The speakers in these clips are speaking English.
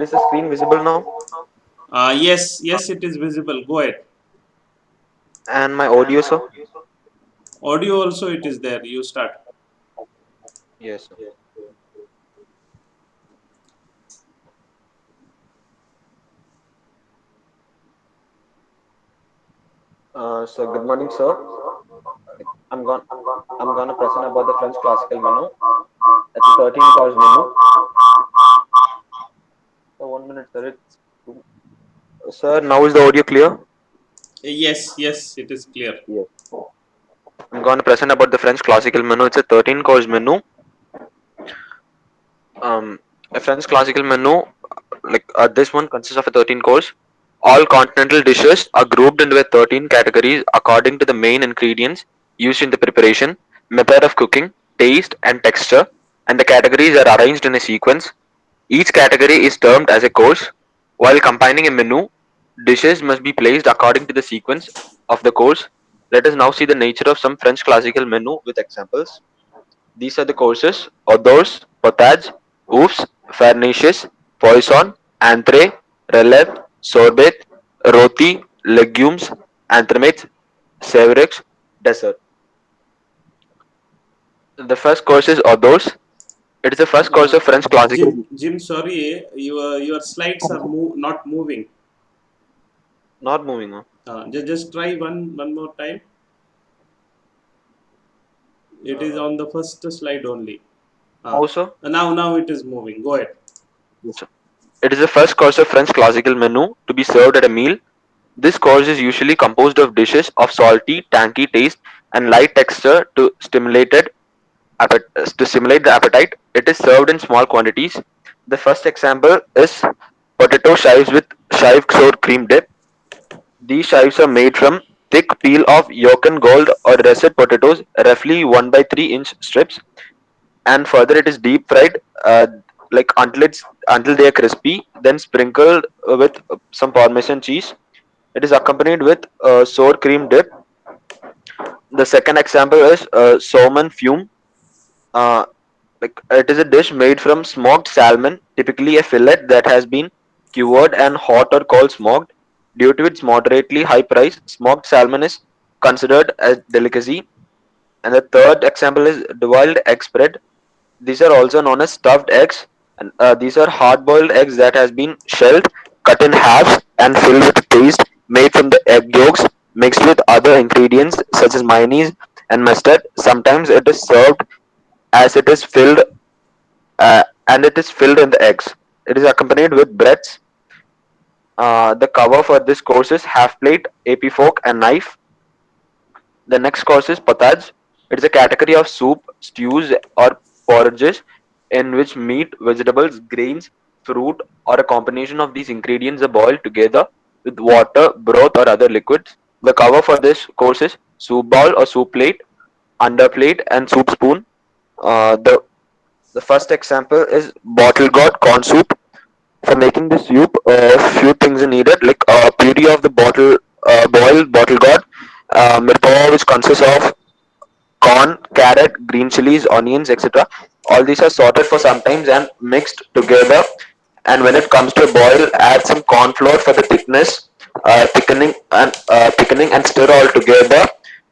Is the screen visible now? Yes, yes, it is visible. Go ahead. And my audio, sir? Audio also it is there. You start. Yes, sir. So good morning, sir. I'm going I'm gonna present about the French classical menu. It's a 13 course menu. So 1 minute, sir. Sir, now is the audio clear? Yes, yes, it is clear. Yes. I'm gonna present about the French classical menu. It's a 13 course menu. Um, a French classical menu, this one consists of a 13 course. All continental dishes are grouped into 13 categories according to the main ingredients used in the preparation, method of cooking, taste, and texture, and the categories are arranged in a sequence. Each category is termed as a course. While combining a menu, dishes must be placed according to the sequence of the course. Let us now see the nature of some French classical menu with examples. These are the courses: hors potage, oufs, farnishes, poisson, entrée, relève, sorbet, roti, legumes, entremets, savoureux, dessert. The first course is hors. It is the first course Uh, of French classical. Jim, sorry, your slides are not moving. Not moving on. Just try one more time. It is on the first slide only. Uh, Also, now it is moving. Go ahead. yes, sir. It is the first course of French classical menu to be served at a meal. This course is usually composed of dishes of salty, tangy taste and light texture to stimulate the appetite. It is served in small quantities. The first example is potato chives with chive sour cream dip. These chives are made from thick peel of yolk and gold or russet potatoes, roughly 1 by 3 inch strips, and further it is deep fried, until they are crispy, then sprinkled with some Parmesan cheese. It is accompanied with sour cream dip. The second example is salmon fume. Uh, it is a dish made from smoked salmon, typically a fillet that has been cured and hot or cold smoked. Due to its moderately high price, smoked salmon is considered a delicacy. And the third example is boiled egg spread. These are also known as stuffed eggs, and these are hard-boiled eggs that has been shelled, cut in halves, and filled with paste made from the egg yolks, mixed with other ingredients such as mayonnaise and mustard. Sometimes it is served as it is filled in the eggs. It is accompanied with breads. The cover for this course is half plate, AP fork, and knife. The next course is potage. It is a category of soup, stews, or porridges in which meat, vegetables, grains, fruit, or a combination of these ingredients are boiled together with water, broth, or other liquids. The cover for this course is soup bowl or soup plate, under plate, and soup spoon. The first example is bottle gourd corn soup. For making this soup, a few things are needed, like puree of the boiled bottle gourd, mirpao, which consists of corn, carrot, green chilies, onions, etc. All these are sorted for some times and mixed together. And when it comes to a boil, add some corn flour for the thickening and stir all together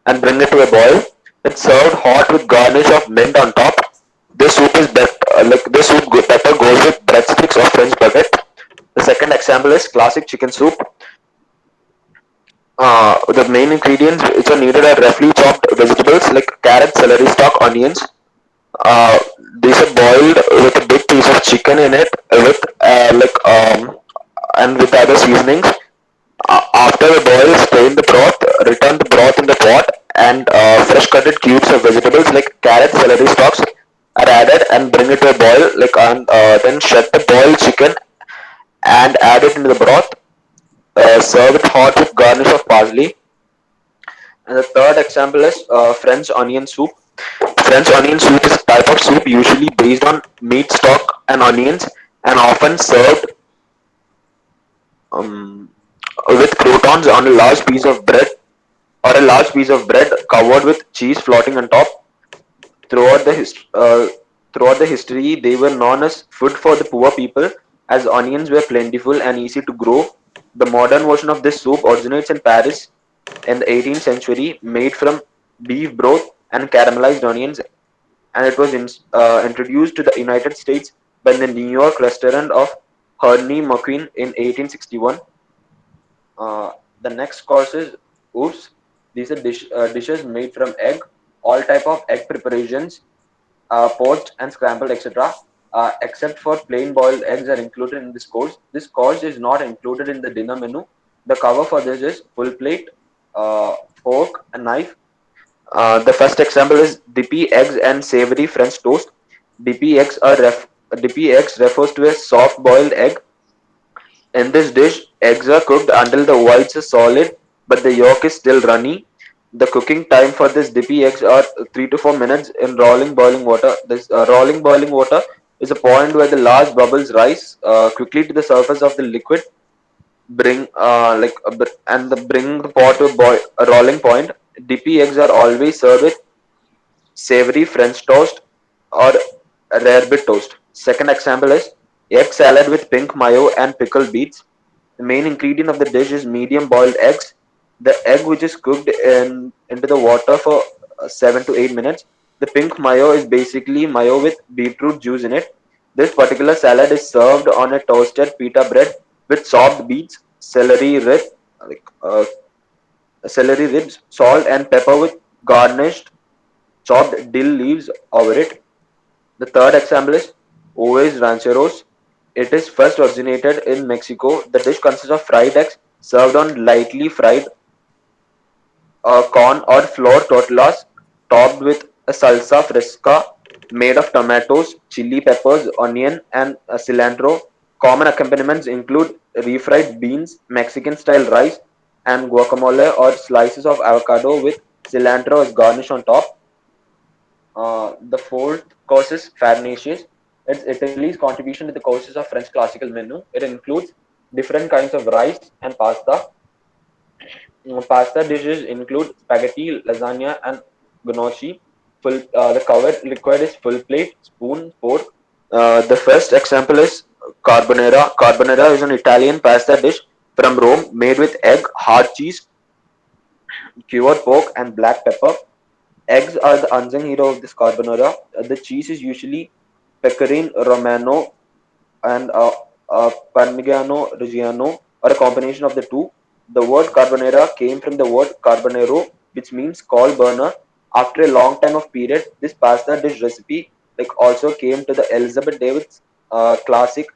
and bring it to a boil. It's served hot with garnish of mint on top. This soup better goes with breadsticks or French baguette. The second example is classic chicken soup. The main ingredients which are needed are roughly chopped vegetables like carrot, celery stalk, onions. Uh, these are boiled with a big piece of chicken in it with and with other seasonings. After the boil, strain the broth, return the broth in the pot, and fresh cutted cubes of vegetables like carrot, celery stalks are added and bring it to a boil. Then shut the boiled chicken and add it into the broth. Serve it hot with garnish of parsley. And the third example is French onion soup. French onion soup is a type of soup usually based on meat stock and onions and often served um, with croutons on a large piece of bread or a large piece of bread covered with cheese floating on top. Throughout the history, they were known as food for the poor people. as onions were plentiful and easy to grow. The modern version of this soup originates in Paris in the 18th century, made from beef broth and caramelized onions, and it was introduced to the United States by the New York restaurant of Herney McQueen in 1861. Uh, the next course is oops. These are dishes made from egg. All type of egg preparations, poached and scrambled, etc. Except for plain boiled eggs are included in this course. This course is not included in the dinner menu. The cover for this is full plate, fork, and knife. The first example is dippy eggs and savory French toast. Dippy eggs are dippy eggs refers to a soft boiled egg. In this dish, eggs are cooked until the whites are solid but the yolk is still runny. The cooking time for this dippy eggs are 3 to 4 minutes in rolling boiling water. This rolling boiling water is a point where the large bubbles rise quickly to the surface of the liquid. Bring the pot to a rolling point. Dippy eggs are always served with savory French toast or rarebit toast. Second example is egg salad with pink mayo and pickled beets. The main ingredient of the dish is medium boiled eggs. The egg, which is cooked into the water for 7 to 8 minutes. The pink mayo is basically mayo with beetroot juice in it. This particular salad is served on a toasted pita bread with chopped beets, like uh, celery ribs, salt and pepper with garnished chopped dill leaves over it. The third example is Oves Rancheros. It is first originated in Mexico. The dish consists of fried eggs served on lightly fried corn or flour tortillas topped with a salsa fresca made of tomatoes, chili peppers, onion, and cilantro. Common accompaniments include refried beans, Mexican style rice, and guacamole or slices of avocado with cilantro as garnish on top. The fourth course is Farinaceous. It's Italy's contribution to the courses of French classical menu. It includes different kinds of rice and pasta. Pasta dishes include spaghetti, lasagna, and gnocchi. The covered liquid is full plate, spoon, fork. The first example is carbonara. Carbonara is an Italian pasta dish from Rome made with egg, hard cheese, cured pork, and black pepper. Eggs are the unsung hero of this carbonara. The cheese is usually pecorino romano and Parmigiano Reggiano, or a combination of the two. The word carbonara came from the word carbonero, which means coal burner. After a long time of period, this pasta dish recipe also came to the Elizabeth David's classic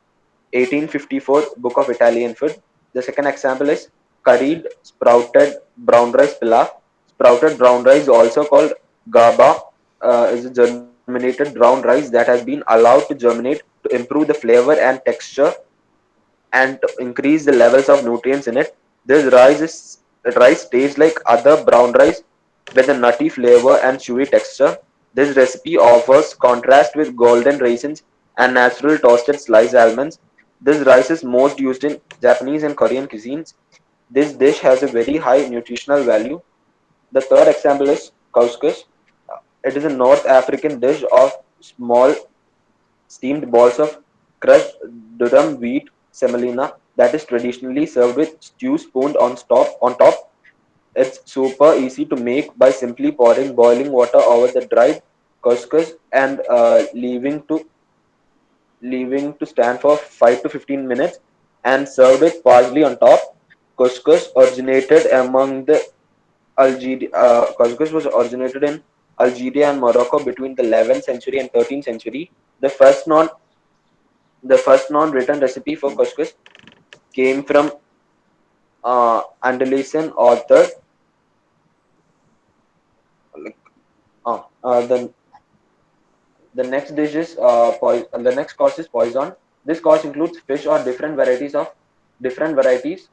1854 Book of Italian Food. The second example is curried sprouted brown rice pilaf. Sprouted brown rice, also called gaba, is a germinated brown rice that has been allowed to germinate to improve the flavor and texture and to increase the levels of nutrients in it. This rice tastes like other brown rice with a nutty flavor and chewy texture. This recipe offers contrast with golden raisins and natural toasted sliced almonds. This rice is most used in Japanese and Korean cuisines. This dish has a very high nutritional value. The third example is couscous. It is a North African dish of small steamed balls of crushed durum wheat semolina that is traditionally served with stew spooned on top. It's super easy to make by simply pouring boiling water over the dried couscous and leaving to stand for 5 to 15 minutes and served with parsley on top. Couscous originated among the Couscous was originated in Algeria and Morocco between the 11th century and 13th century. The first non the first non-written recipe for couscous came from Andalusian author. Like, the next dish is the next course is poison. This course includes fish or different varieties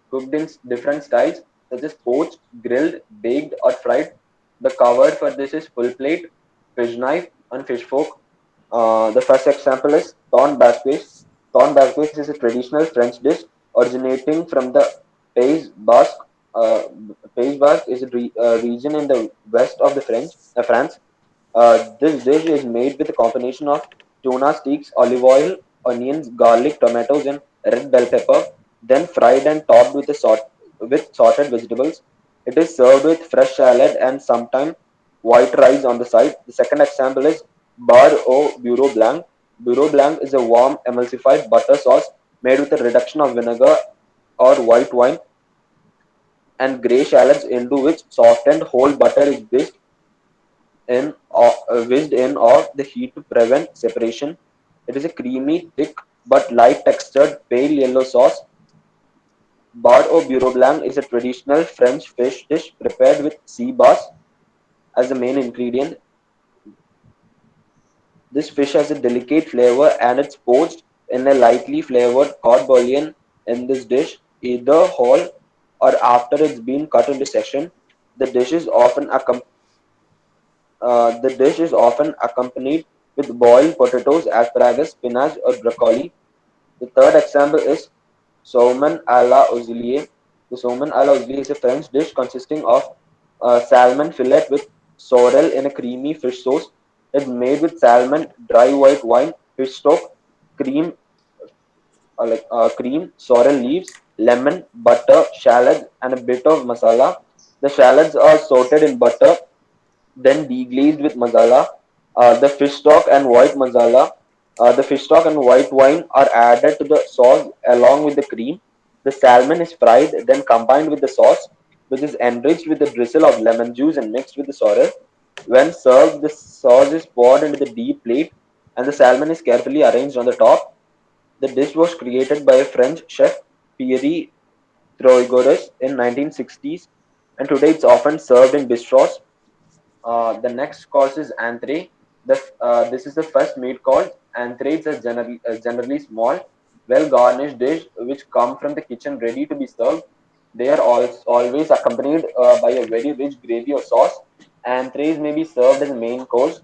cooked in different styles, such as poached, grilled, baked, or fried. The cover for this is full plate, fish knife, and fish fork. The first example is thorn basques. Thorn basques is a traditional French dish originating from the Pays Basque. Uh, Pays Basque is a region in the west of the France. This dish is made with a combination of tuna steaks, olive oil, onions, garlic, tomatoes, and red bell pepper, then fried and topped with with sorted vegetables. It is served with fresh salad and sometimes white rice on the side. The second example is bar au bureau blanc. Bureau blanc is a warm emulsified butter sauce made with a reduction of vinegar or white wine and grey shallots into which softened whole butter is whisked in off the heat to prevent separation. It is a creamy, thick but light textured pale yellow sauce. Bar au bureau blanc is a traditional French fish dish prepared with sea bass as the main ingredient. This fish has a delicate flavor and it's poached in a lightly flavored cod bouillon in this dish, either whole or after it's been cut into section. The dish is often accompanied with boiled potatoes, asparagus, spinach, or broccoli. The third example is saumon à la auxilier. The saumon à la auxilier is a French dish consisting of salmon fillet with sorrel in a creamy fish sauce. It's made with salmon, dry white wine, fish stock, cream, cream, sorrel leaves, lemon, butter, shallots, and a bit of masala. The shallots are sauteed in butter then deglazed with masala. The fish stock and white wine are added to the sauce along with the cream. The salmon is fried, then combined with the sauce, which is enriched with a drizzle of lemon juice and mixed with the sorrel. When served, the sauce is poured into the deep plate, and the salmon is carefully arranged on the top. The dish was created by a French chef, Pierre Troygoras, in 1960s, and today it's often served in bistros. The next course is entree. This is the first meat course. Entrees are generally small, well garnished dish which come from the kitchen ready to be served. They are always accompanied by a very rich gravy or sauce. Entrees may be served as a main course.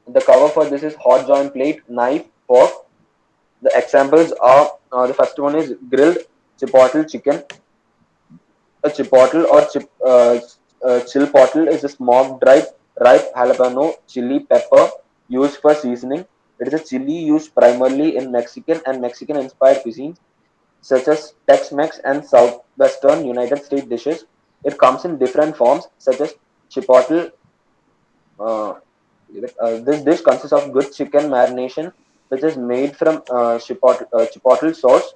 The cover for this is hot joint plate, knife, fork. The examples are the first one is grilled chipotle chicken. A chipotle or chilpotle is a smoked ripe jalapeno chili pepper used for seasoning. It is a chili used primarily in Mexican and Mexican inspired cuisines such as Tex-Mex and southwestern United States dishes. It comes in different forms such as chipotle. Uh, this dish consists of good chicken marination which is made from chipotle sauce,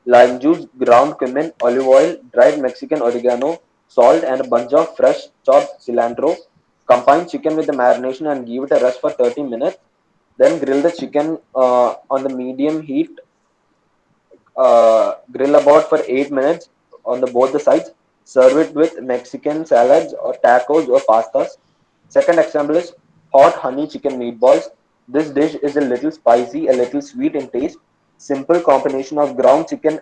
lime juice, ground cumin, olive oil, dried Mexican oregano, salt, and a bunch of fresh chopped cilantro. Combine chicken with the marination and give it a rest for 30 minutes. Then grill the chicken on the medium heat. Grill about for 8 minutes on the both the sides. Serve it with Mexican salads or tacos or pastas. Second example is hot honey chicken meatballs. This dish is a little spicy, a little sweet in taste. Simple combination of ground chicken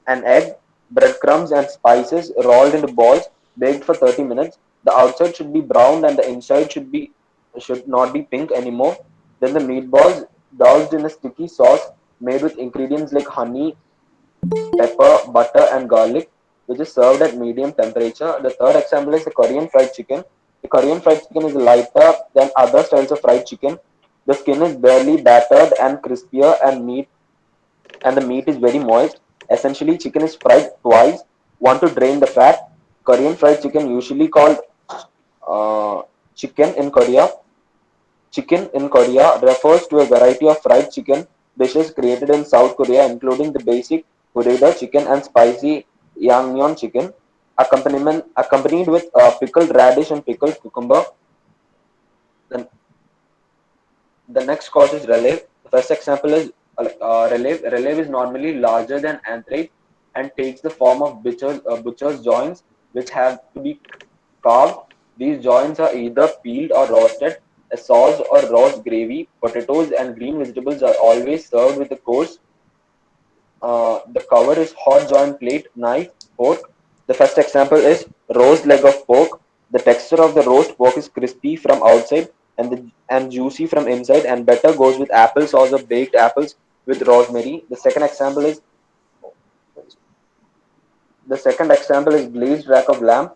an egg, breadcrumbs, and spices rolled into balls, baked for 30 minutes. The outside should be browned and the inside should not be pink anymore. Then the meatballs doused in a sticky sauce made with ingredients like honey, pepper, butter, and garlic, which is served at medium temperature. The third example is the Korean fried chicken. The Korean fried chicken is lighter than other styles of fried chicken. The skin is barely battered and crispier, and the meat is very moist. Essentially, chicken is fried twice. One to drain the fat. Korean fried chicken, usually called uh, chicken in Korea. Chicken in Korea refers to a variety of fried chicken dishes created in South Korea, including the basic burrito chicken and spicy yangmyeon chicken, accompanied with pickled radish and pickled cucumber. Then the next course is relief. The first example is relief. Relief is normally larger than anthrace and takes the form of butcher's joints, which have to be carved. These joints are either peeled or roasted. A sauce or roast gravy, potatoes, and green vegetables are always served with a course. The cover is hot joint plate, knife, fork. The first example is roast leg of pork. The texture of the roast pork is crispy from outside and juicy from inside, and better goes with apple sauce or baked apples with rosemary. The second example is glazed rack of lamb.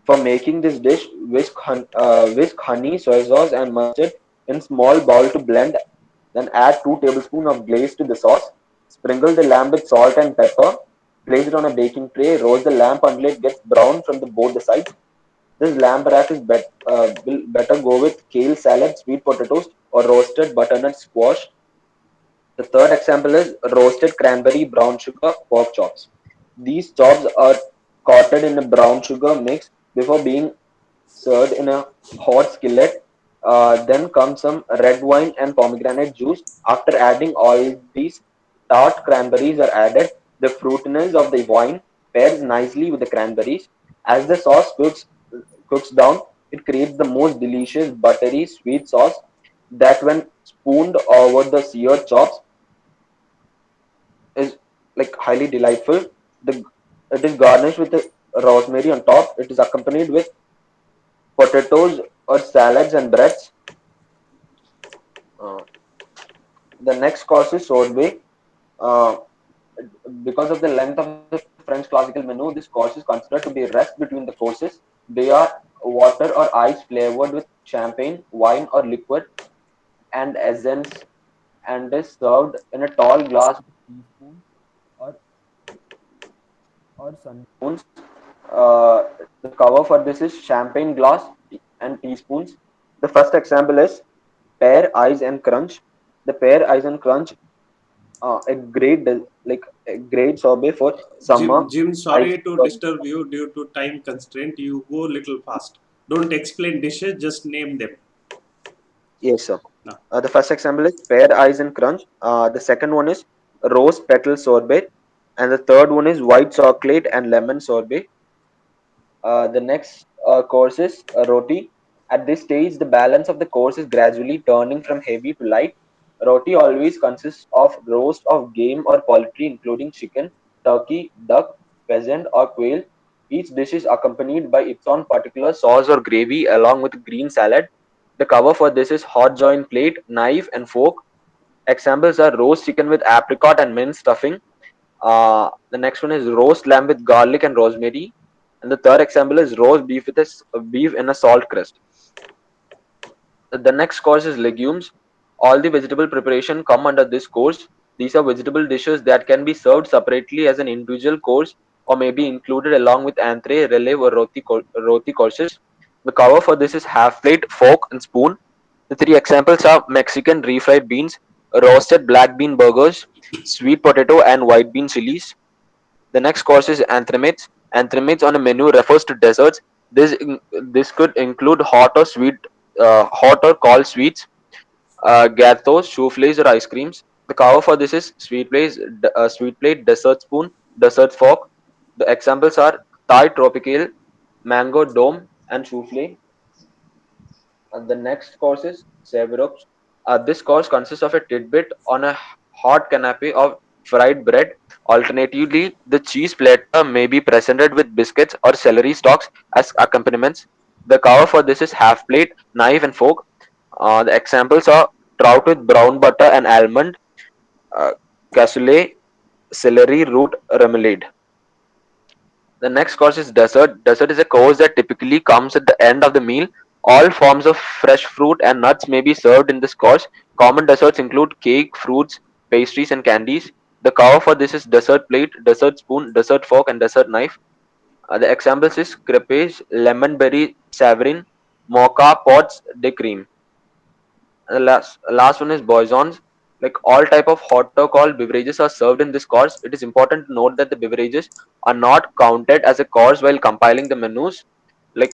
For making this dish, whisk honey, soy sauce, and mustard in small bowl to blend. Then add 2 tablespoons of glaze to the sauce. Sprinkle the lamb with salt and pepper. Place it on a baking tray. Roast the lamb until it gets brown from both the sides. This lamb wrap will better go with kale salad, sweet potatoes, or roasted butternut squash. The third example is roasted cranberry brown sugar pork chops. These chops are coated in a brown sugar mix before being served in a hot skillet. Then comes some red wine and pomegranate juice. After adding all these, tart cranberries are added. The fruitiness of the wine pairs nicely with the cranberries. As the cooks down, it creates the most delicious buttery sweet sauce that, when spooned over the seared chops, is like highly delightful. The it is garnished with the rosemary on top. It is accompanied with potatoes or salads and breads. Uh, the next course is sorbet. Uh, because of the length of the French classical menu, this course is considered to be a rest between the courses. They are water or ice flavored with champagne, wine, or liquid and essence, and is served in a tall glass with teaspoons or sun spoons. The cover for this is champagne glass and teaspoons. The first example is pear, ice, and crunch. The pear, ice, and crunch, a great sorbet for summer Jim, ice. sorry to disturb you due to time constraint. You go little fast. Don't explain dishes, just name them. Yes, sir. No. The first example is pear, ice, and crunch. The second one is rose petal sorbet, and the third one is white chocolate and lemon sorbet. The next course is roti. At this stage, the balance of the course is gradually turning from heavy to light. Roti always consists of roast of game or poultry, including chicken, turkey, duck, pheasant, or quail. Each dish is accompanied by its own particular sauce or gravy, along with green salad. The cover for this is hot joint plate, knife, and fork. Examples are roast chicken with apricot and mint stuffing. The next one is roast lamb with garlic and rosemary. And the third example is roast beef with beef in a salt crust. The next course is legumes. All the vegetable preparation come under this course. These are vegetable dishes that can be served separately as an individual course or may be included along with entree, releve, or roti courses. The cover for this is half plate, fork, and spoon. The three examples are Mexican refried beans, roasted black bean burgers, sweet potato, and white bean chilies. The next course is entremets. Entremets on a menu refers to desserts. This could include hot or cold sweets, gateaux, souffles, or ice creams. The cover for this is sweet plate, dessert spoon, dessert fork. The examples are Thai tropical, mango dome, and souffle. The next course is Severops. This course consists of a tidbit on a hot canapé of fried bread. Alternatively, the cheese platter may be presented with biscuits or celery stalks as accompaniments. The cover for this is half plate, knife, and fork. The examples are trout with brown butter and almond, uh, cassoulet, celery root remoulade. The next course is dessert. Dessert is a course that typically comes at the end of the meal. All forms of fresh fruit and nuts may be served in this course. Common desserts include cake, fruits, pastries, and candies. The cover for this is dessert plate, dessert spoon, dessert fork, and dessert knife. The examples is crepes, lemon berry savarin, mocha pots de cream. The last one is boisons. Like all type of hot or cold beverages are served in this course. It is important to note that the beverages are not counted as a course while compiling the menus. Like